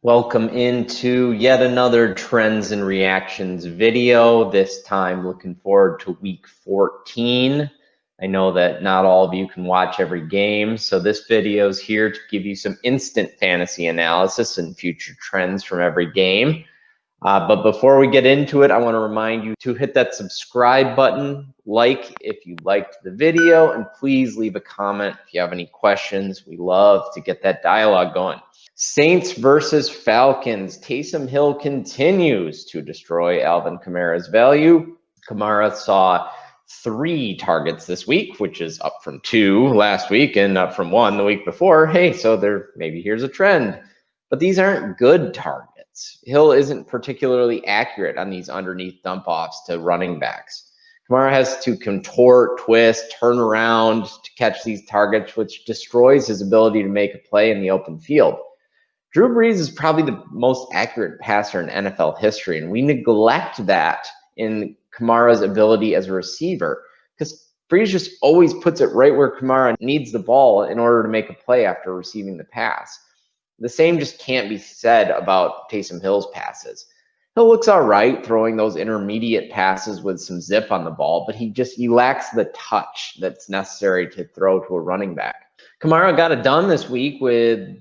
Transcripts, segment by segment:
Welcome into yet another trends and reactions video, this time looking forward to week 14. I know that not all of you can watch every game, so this video is here to give you some instant fantasy analysis and future trends from every game. But before we get into it, I want to remind you to hit that subscribe button, like if you liked the video, and please leave a comment if you have any questions. We love to get that dialogue going. Saints versus Falcons. Taysom Hill continues to destroy Alvin Kamara's value. Kamara saw 3 targets this week, which is up from 2 last week and up from 1 the week before. Hey, so here's a trend. But these aren't good targets. Hill isn't particularly accurate on these underneath dump offs to running backs. Kamara has to contort, twist, turn around to catch these targets, which destroys his ability to make a play in the open field. Drew Brees is probably the most accurate passer in NFL history, and we neglect that in Kamara's ability as a receiver because Brees just always puts it right where Kamara needs the ball in order to make a play after receiving the pass. The same just can't be said about Taysom Hill's passes. Hill looks all right throwing those intermediate passes with some zip on the ball, but he lacks the touch that's necessary to throw to a running back. Kamara got it done this week with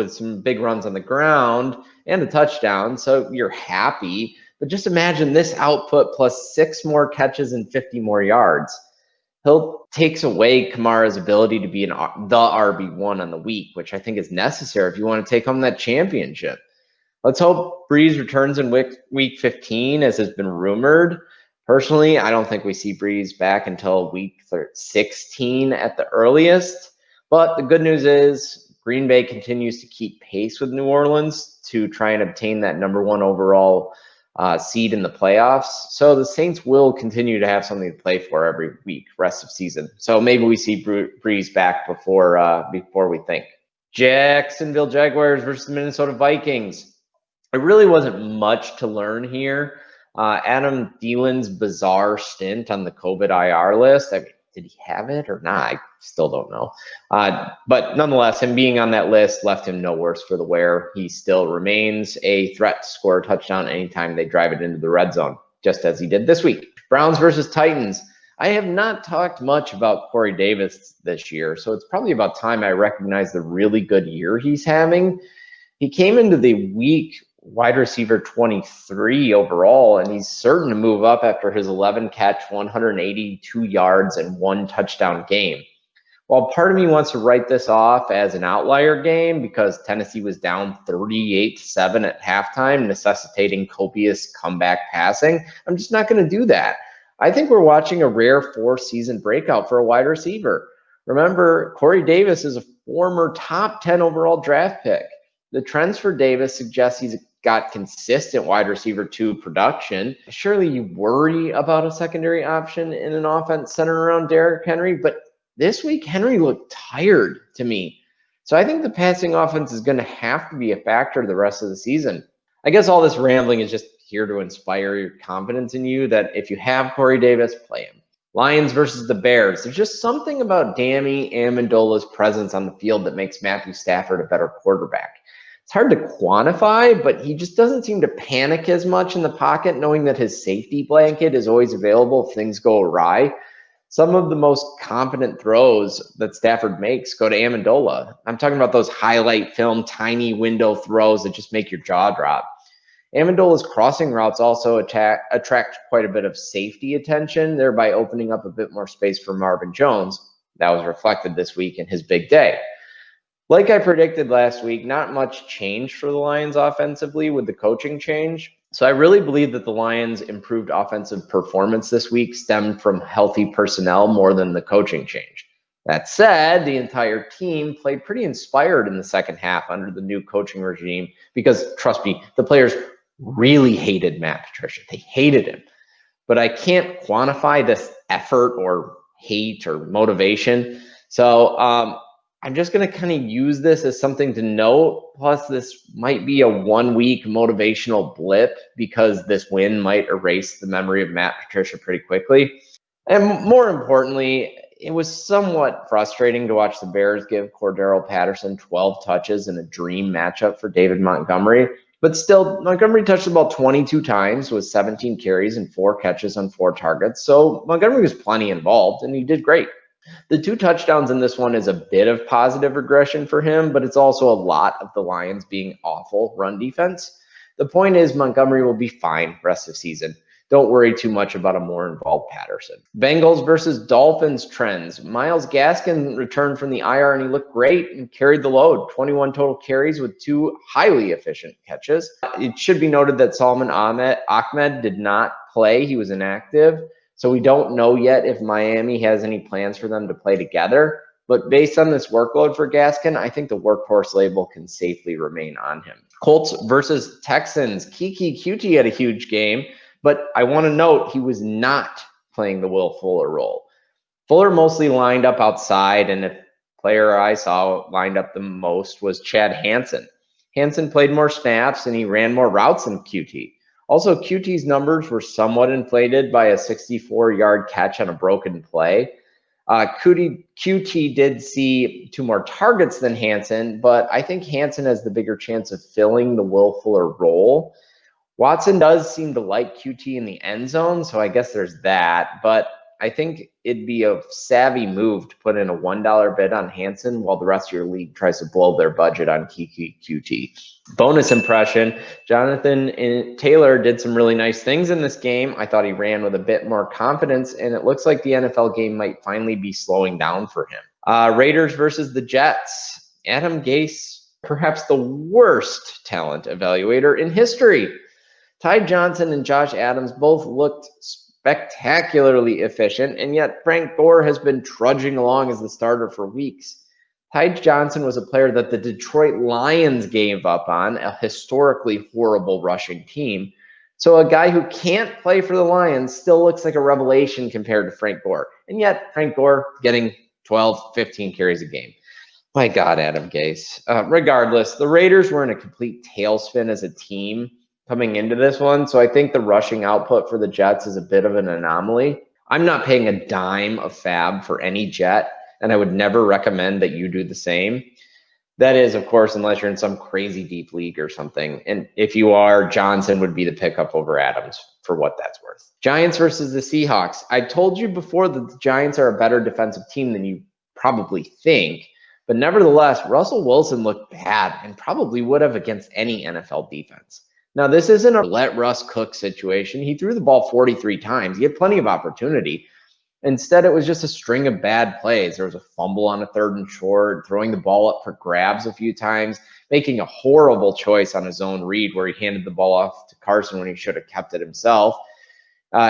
some big runs on the ground and a touchdown, so you're happy. But just imagine this output plus 6 more catches and 50 more yards. Hill takes away Kamara's ability to be the RB1 on the week, which I think is necessary if you want to take home that championship. Let's hope Brees returns in week 15, as has been rumored. Personally, I don't think we see Brees back until week 16 at the earliest. But the good news is Green Bay continues to keep pace with New Orleans to try and obtain that #1 overall seed in the playoffs. So the Saints will continue to have something to play for every week, rest of season. So maybe we see Brees back before we think. Jacksonville Jaguars versus the Minnesota Vikings. It really wasn't much to learn here. Adam Thielen's bizarre stint on the COVID IR list. I mean, did he have it or not? I still don't know. But nonetheless, him being on that list left him no worse for the wear. He still remains a threat to score a touchdown anytime they drive it into the red zone, just as he did this week. Browns versus Titans. I have not talked much about Corey Davis this year, so it's probably about time I recognize the really good year he's having. He came into the week wide receiver 23 overall, and he's certain to move up after his 11-catch, 182 yards, and 1 touchdown game. While part of me wants to write this off as an outlier game because Tennessee was down 38-7 at halftime, necessitating copious comeback passing, I'm just not going to do that. I think we're watching a rare 4-season breakout for a wide receiver. Remember, Corey Davis is a former top 10 overall draft pick. The trends for Davis suggest he's got consistent wide receiver 2 production. Surely you worry about a secondary option in an offense centered around Derrick Henry, but this week Henry looked tired to me. So I think the passing offense is going to have to be a factor the rest of the season. I guess all this rambling is just here to inspire your confidence in you that if you have Corey Davis, play him. Lions versus the Bears. There's just something about Danny Amendola's presence on the field that makes Matthew Stafford a better quarterback. It's hard to quantify, but he just doesn't seem to panic as much in the pocket, knowing that his safety blanket is always available if things go awry. Some of the most competent throws that Stafford makes go to Amendola. I'm talking about those highlight film, tiny window throws that just make your jaw drop. Amendola's crossing routes also attract quite a bit of safety attention, thereby opening up a bit more space for Marvin Jones. That was reflected this week in his big day. Like I predicted last week, not much changed for the Lions offensively with the coaching change. So I really believe that the Lions' improved offensive performance this week stemmed from healthy personnel more than the coaching change. That said, the entire team played pretty inspired in the second half under the new coaching regime because, trust me, the players really hated Matt Patricia. They hated him. But I can't quantify this effort or hate or motivation. So I'm just going to kind of use this as something to note. Plus, this might be a 1-week motivational blip because this win might erase the memory of Matt Patricia pretty quickly. And more importantly, it was somewhat frustrating to watch the Bears give Cordero Patterson 12 touches in a dream matchup for David Montgomery. But still, Montgomery touched the ball 22 times with 17 carries and 4 catches on 4 targets. So Montgomery was plenty involved, and he did great. The 2 touchdowns in this one is a bit of positive regression for him, but it's also a lot of the Lions being awful run defense. The point is Montgomery will be fine rest of the season. Don't worry too much about a more involved Patterson. Bengals versus Dolphins trends. Myles Gaskin returned from the IR and he looked great and carried the load. 21 total carries with 2 highly efficient catches. It should be noted that Solomon Ahmed did not play. He was inactive. So we don't know yet if Miami has any plans for them to play together. But based on this workload for Gaskin, I think the workhorse label can safely remain on him. Colts versus Texans. Kiki Qt had a huge game. But I want to note he was not playing the Will Fuller role. Fuller mostly lined up outside, and the player I saw lined up the most was Chad Hansen. Hansen played more snaps, and he ran more routes than QT. Also, QT's numbers were somewhat inflated by a 64-yard catch on a broken play. QT did see 2 more targets than Hansen, but I think Hansen has the bigger chance of filling the Will Fuller role. Watson does seem to like QT in the end zone, so I guess there's that. But I think it'd be a savvy move to put in a $1 bid on Hansen while the rest of your league tries to blow their budget on Kiki QT. Bonus impression, Jonathan Taylor did some really nice things in this game. I thought he ran with a bit more confidence, and it looks like the NFL game might finally be slowing down for him. Raiders versus the Jets. Adam Gase, perhaps the worst talent evaluator in history. Ty Johnson and Josh Adams both looked spectacularly efficient, and yet Frank Gore has been trudging along as the starter for weeks. Ty Johnson was a player that the Detroit Lions gave up on, a historically horrible rushing team. So a guy who can't play for the Lions still looks like a revelation compared to Frank Gore. And yet Frank Gore getting 12, 15 carries a game. My God, Adam Gase. Regardless, the Raiders were in a complete tailspin as a team coming into this one. So I think the rushing output for the Jets is a bit of an anomaly. I'm not paying a dime of fab for any Jet, and I would never recommend that you do the same. That is, of course, unless you're in some crazy deep league or something. And if you are, Johnson would be the pickup over Adams for what that's worth. Giants versus the Seahawks. I told you before that the Giants are a better defensive team than you probably think. But nevertheless, Russell Wilson looked bad and probably would have against any NFL defense. Now, this isn't a let Russ cook situation. He threw the ball 43 times. He had plenty of opportunity. Instead, it was just a string of bad plays. There was a fumble on a 3rd and short, throwing the ball up for grabs a few times, making a horrible choice on his own read where he handed the ball off to Carson when he should have kept it himself.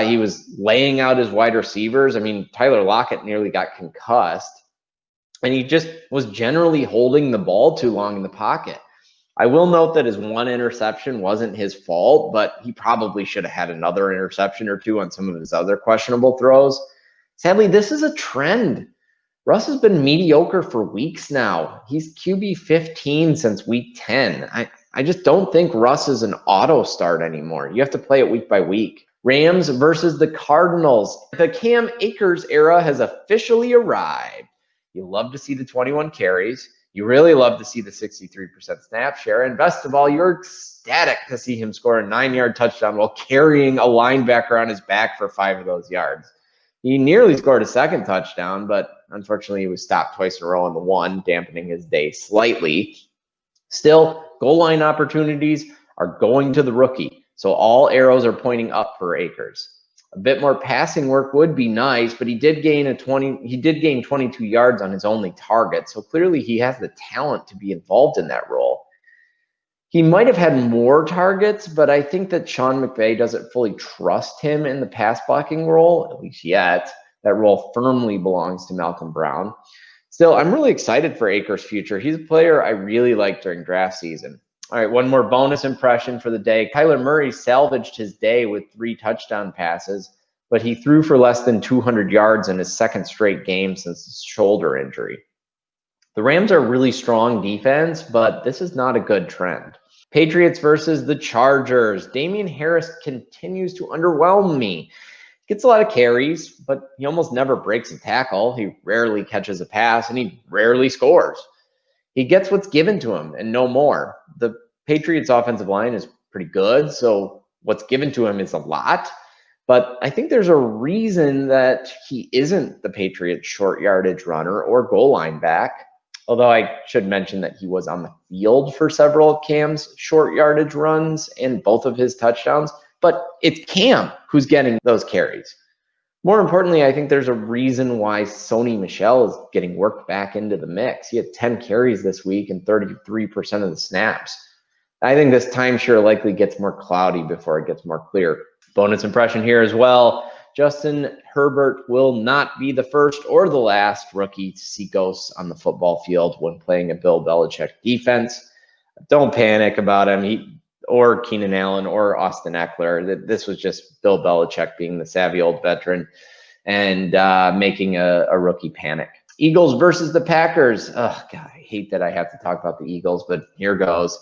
He was laying out his wide receivers. I mean, Tyler Lockett nearly got concussed. And he just was generally holding the ball too long in the pocket. I will note that his 1 interception wasn't his fault, but he probably should have had another interception or 2 on some of his other questionable throws. Sadly, this is a trend. Russ has been mediocre for weeks now. He's QB 15 since week 10. I just don't think Russ is an auto start anymore. You have to play it week by week. Rams versus the Cardinals. The Cam Akers era has officially arrived. You love to see the 21 carries. You really love to see the 63% snap share. And best of all, you're ecstatic to see him score a 9-yard touchdown while carrying a linebacker on his back for 5 of those yards. He nearly scored a 2nd touchdown, but unfortunately he was stopped twice in a row on the 1, dampening his day slightly. Still, goal line opportunities are going to the rookie. So all arrows are pointing up for Akers. A bit more passing work would be nice, but he did gain 22 yards on his only target. So clearly he has the talent to be involved in that role. He might have had more targets, but I think that Sean McVay doesn't fully trust him in the pass blocking role, at least yet. That role firmly belongs to Malcolm Brown. Still, I'm really excited for Akers' future. He's a player I really liked during draft season. All right, one more bonus impression for the day. Kyler Murray salvaged his day with 3 touchdown passes, but he threw for less than 200 yards in his 2nd straight game since his shoulder injury. The Rams are a really strong defense, but this is not a good trend. Patriots versus the Chargers. Damian Harris continues to underwhelm me. Gets a lot of carries, but he almost never breaks a tackle. He rarely catches a pass, and he rarely scores. He gets what's given to him and no more. The Patriots' offensive line is pretty good, so what's given to him is a lot. But I think there's a reason that he isn't the Patriots' short yardage runner or goal line back. Although I should mention that he was on the field for several of Cam's short yardage runs and both of his touchdowns. But it's Cam who's getting those carries. More importantly, I think there's a reason why Sony Michel is getting worked back into the mix. He had 10 carries this week and 33% of the snaps. I think this timeshare likely gets more cloudy before it gets more clear. Bonus impression here as well. Justin Herbert will not be the first or the last rookie to see ghosts on the football field when playing a Bill Belichick defense. Don't panic about him. Or Keenan Allen or Austin Eckler. This was just Bill Belichick being the savvy old veteran and making a rookie panic. Eagles versus the Packers. Oh, God, I hate that I have to talk about the Eagles, but here goes.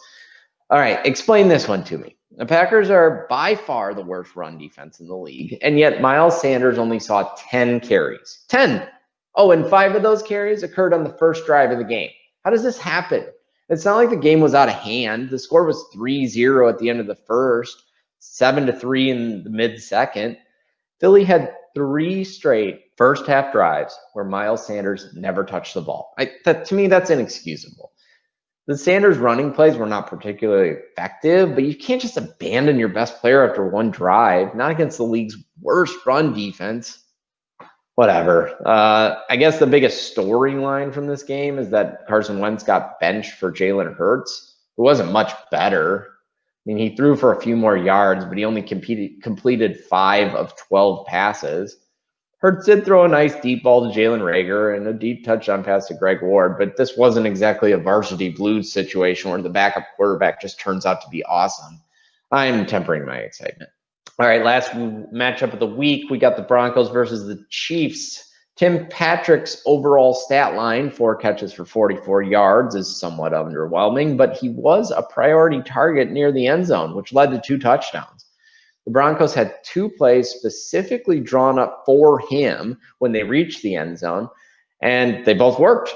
All right, explain this one to me. The Packers are by far the worst run defense in the league, and yet Miles Sanders only saw 10 carries. 10! Oh, and 5 of those carries occurred on the first drive of the game. How does this happen? It's not like the game was out of hand. The score was 3-0 at the end of the first, 7-3 in the mid-second. Philly had 3 straight first-half drives where Miles Sanders never touched the ball. To me, that's inexcusable. The Sanders running plays were not particularly effective, but you can't just abandon your best player after one drive, not against the league's worst run defense. Whatever. I guess the biggest storyline from this game is that Carson Wentz got benched for Jalen Hurts, who wasn't much better. I mean, he threw for a few more yards, but he only completed 5 of 12 passes. Hurts did throw a nice deep ball to Jalen Reagor and a deep touchdown pass to Greg Ward, but this wasn't exactly a varsity blues situation where the backup quarterback just turns out to be awesome. I'm tempering my excitement. All right, last matchup of the week, we got the Broncos versus the Chiefs. Tim Patrick's overall stat line, 4 catches for 44 yards, is somewhat underwhelming, but he was a priority target near the end zone, which led to 2 touchdowns. The Broncos had 2 plays specifically drawn up for him when they reached the end zone, and they both worked.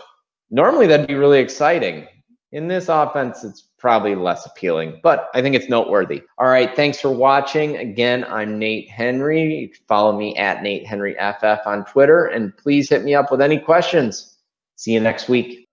Normally, that'd be really exciting. In this offense, it's probably less appealing, but I think it's noteworthy. All right, thanks for watching. Again, I'm Nate Henry. You can follow me at Nate Henry FF on Twitter, and please hit me up with any questions. See you next week.